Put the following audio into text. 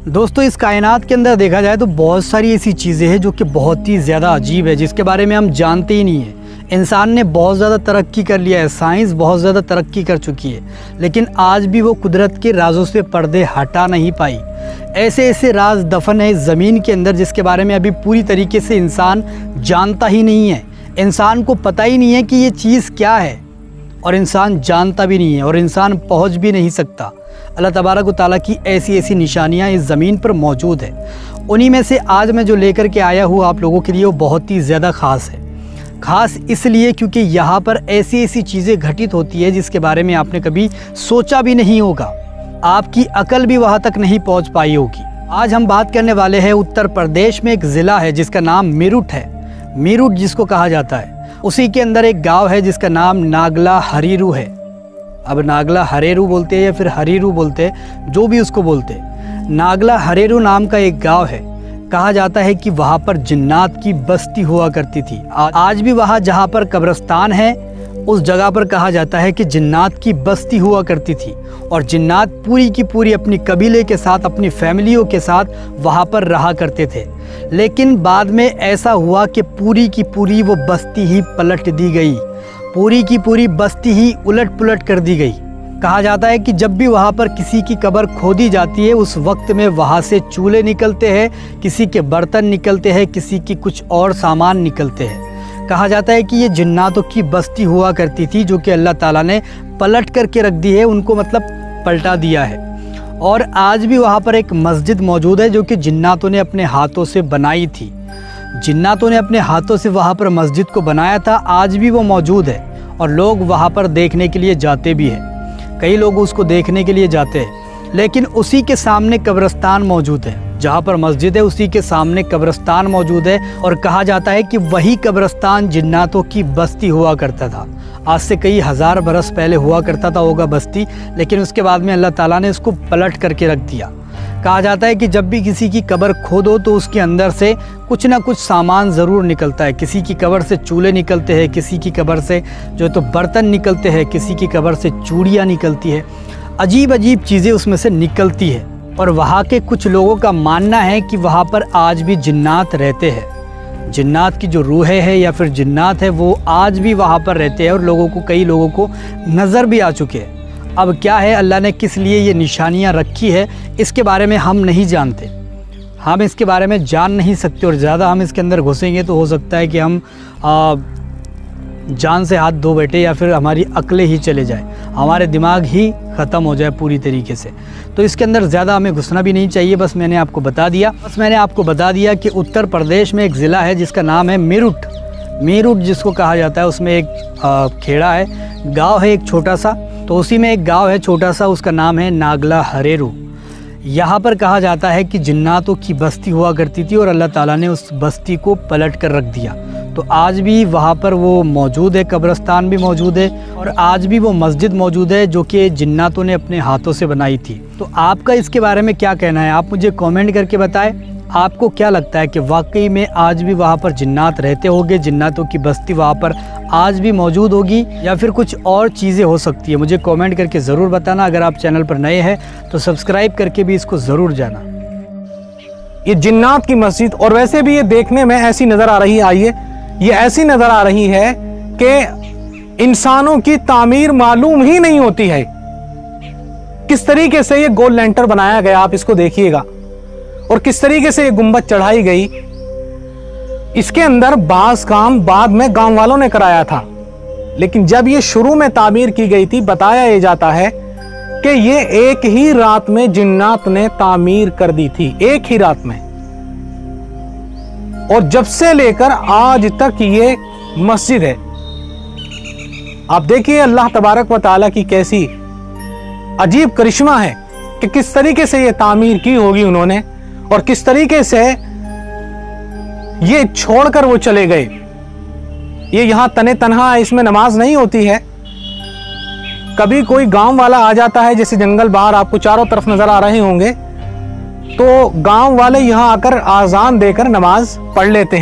दोस्तों, इस कायनात के अंदर देखा जाए तो बहुत सारी ऐसी चीज़ें हैं जो कि बहुत ही ज़्यादा अजीब है, जिसके बारे में हम जानते ही नहीं हैं। इंसान ने बहुत ज़्यादा तरक्की कर लिया है, साइंस बहुत ज़्यादा तरक्की कर चुकी है, लेकिन आज भी वो कुदरत के राज़ों से पर्दे हटा नहीं पाई। ऐसे ऐसे राज दफन है इस ज़मीन के अंदर जिसके बारे में अभी पूरी तरीके से इंसान जानता ही नहीं है। इंसान को पता ही नहीं है कि ये चीज़ क्या है, और इंसान जानता भी नहीं है, और इंसान पहुँच भी नहीं सकता। अल्लाह तबारक व तआला की ऐसी ऐसी निशानियाँ इस ज़मीन पर मौजूद है। उन्हीं में से आज मैं जो लेकर के आया हूँ आप लोगों के लिए, वो बहुत ही ज़्यादा ख़ास है। ख़ास इसलिए क्योंकि यहाँ पर ऐसी ऐसी चीज़ें घटित होती है जिसके बारे में आपने कभी सोचा भी नहीं होगा, आपकी अकल भी वहाँ तक नहीं पहुँच पाई होगी। आज हम बात करने वाले हैं उत्तर प्रदेश में एक ज़िला है जिसका नाम मेरठ है। मेरठ जिसको कहा जाता है, उसी के अंदर एक गांव है जिसका नाम नागला हरेरू है। अब नागला हरेरू बोलते हैं या फिर हरीरू बोलते हैं, जो भी उसको बोलते हैं, नागला हरेरू नाम का एक गांव है। कहा जाता है कि वहाँ पर जिन्नात की बस्ती हुआ करती थी। आज भी वहाँ जहाँ पर कब्रिस्तान है उस जगह पर कहा जाता है कि जिन्नात की बस्ती हुआ करती थी, और जिन्नात पूरी की पूरी अपनी कबीले के साथ, अपनी फैमिलियों के साथ वहाँ पर रहा करते थे। लेकिन बाद में ऐसा हुआ कि पूरी की पूरी वो बस्ती ही पलट दी गई, पूरी की पूरी बस्ती ही उलट पुलट कर दी गई। कहा जाता है कि जब भी वहाँ पर किसी की कब्र खोदी जाती है उस वक्त में वहाँ से चूल्हे निकलते हैं, किसी के बर्तन निकलते हैं, किसी की कुछ और सामान निकलते हैं। कहा जाता है कि ये जिन्नातों की बस्ती हुआ करती थी जो कि अल्लाह ताला ने पलट करके रख दी है, उनको मतलब पलटा दिया है। और आज भी वहाँ पर एक मस्जिद मौजूद है जो कि जिन्नातों ने अपने हाथों से बनाई थी। जिन्नातों ने अपने हाथों से वहाँ पर मस्जिद को बनाया था, आज भी वो मौजूद है और लोग वहाँ पर देखने के लिए जाते भी हैं। कई लोग उसको देखने के लिए जाते हैं, लेकिन उसी के सामने कब्रिस्तान मौजूद है। जहाँ पर मस्जिद है उसी के सामने कब्रिस्तान मौजूद है, और कहा जाता है कि वही कब्रिस्तान जिन्नातों की बस्ती हुआ करता था। आज से कई हज़ार बरस पहले हुआ करता था होगा बस्ती, लेकिन उसके बाद में अल्लाह ताला ने इसको पलट करके रख दिया। कहा जाता है कि जब भी किसी की कब्र खोदो तो उसके अंदर से कुछ ना कुछ सामान ज़रूर निकलता है। किसी की कब्र से चूल्हे निकलते हैं, किसी की कब्र से जो तो बर्तन निकलते हैं, किसी की कब्र से चूड़ियाँ निकलती है, अजीब अजीब चीज़ें उसमें से निकलती है। और वहाँ के कुछ लोगों का मानना है कि वहाँ पर आज भी जिन्नात रहते हैं। जिन्नात की जो रूहें है या फिर जिन्नात है वो आज भी वहाँ पर रहते हैं, और लोगों को, कई लोगों को नज़र भी आ चुके हैं। अब क्या है, अल्लाह ने किस लिए ये निशानियाँ रखी है इसके बारे में हम नहीं जानते, हम इसके बारे में जान नहीं सकते, और ज़्यादा हम इसके अंदर घुसेंगे तो हो सकता है कि हम जान से हाथ धो बैठे या फिर हमारी अक्लें ही चले जाए, हमारे दिमाग ही ख़त्म हो जाए पूरी तरीके से। तो इसके अंदर ज़्यादा हमें घुसना भी नहीं चाहिए। बस मैंने आपको बता दिया कि उत्तर प्रदेश में एक ज़िला है जिसका नाम है मेरठ। मेरठ जिसको कहा जाता है, उसमें एक खेड़ा है, गांव है एक छोटा सा, तो उसी में एक गांव है छोटा सा, उसका नाम है नागला हरेरू। यहाँ पर कहा जाता है कि जिन्नातों की बस्ती हुआ करती थी और अल्लाह ताला ने उस बस्ती को पलट कर रख दिया। तो आज भी वहाँ पर वो मौजूद है, कब्रिस्तान भी मौजूद है, और आज भी वो मस्जिद मौजूद है जो कि जिन्नातों ने अपने हाथों से बनाई थी। तो आपका इसके बारे में क्या कहना है, आप मुझे कमेंट करके बताएं। आपको क्या लगता है कि वाकई में आज भी वहाँ पर जिन्नात रहते होंगे, जिन्नातों की बस्ती वहाँ पर आज भी मौजूद होगी, या फिर कुछ और चीज़ें हो सकती है? मुझे कमेंट करके ज़रूर बताना। अगर आप चैनल पर नए हैं तो सब्सक्राइब करके भी इसको ज़रूर जाना। ये जिन्नात की मस्जिद, और वैसे भी ये देखने में ऐसी नज़र आ रही है, आइए ये ऐसी नज़र आ रही है कि इंसानों की तामीर मालूम ही नहीं होती है। किस तरीके से ये गोल लेंटर बनाया गया आप इसको देखिएगा, और किस तरीके से ये गुंबद चढ़ाई गई। इसके अंदर बास काम बाद में गांव वालों ने कराया था, लेकिन जब ये शुरू में तामीर की गई थी, बताया ये जाता है कि ये एक ही रात में जिन्नात ने तामीर कर दी थी, एक ही रात में। और जब से लेकर आज तक ये मस्जिद है। आप देखिए अल्लाह तबारक व तआला की कैसी अजीब करिश्मा है कि किस तरीके से ये तामीर की होगी उन्होंने, और किस तरीके से ये छोड़कर वो चले गए। ये यहां तने तनहा है, इसमें नमाज नहीं होती है। कभी कोई गांव वाला आ जाता है, जैसे जंगल बाहर आपको चारों तरफ नजर आ रहे होंगे, तो गांव वाले यहां आकर आजान देकर नमाज पढ़ लेते हैं।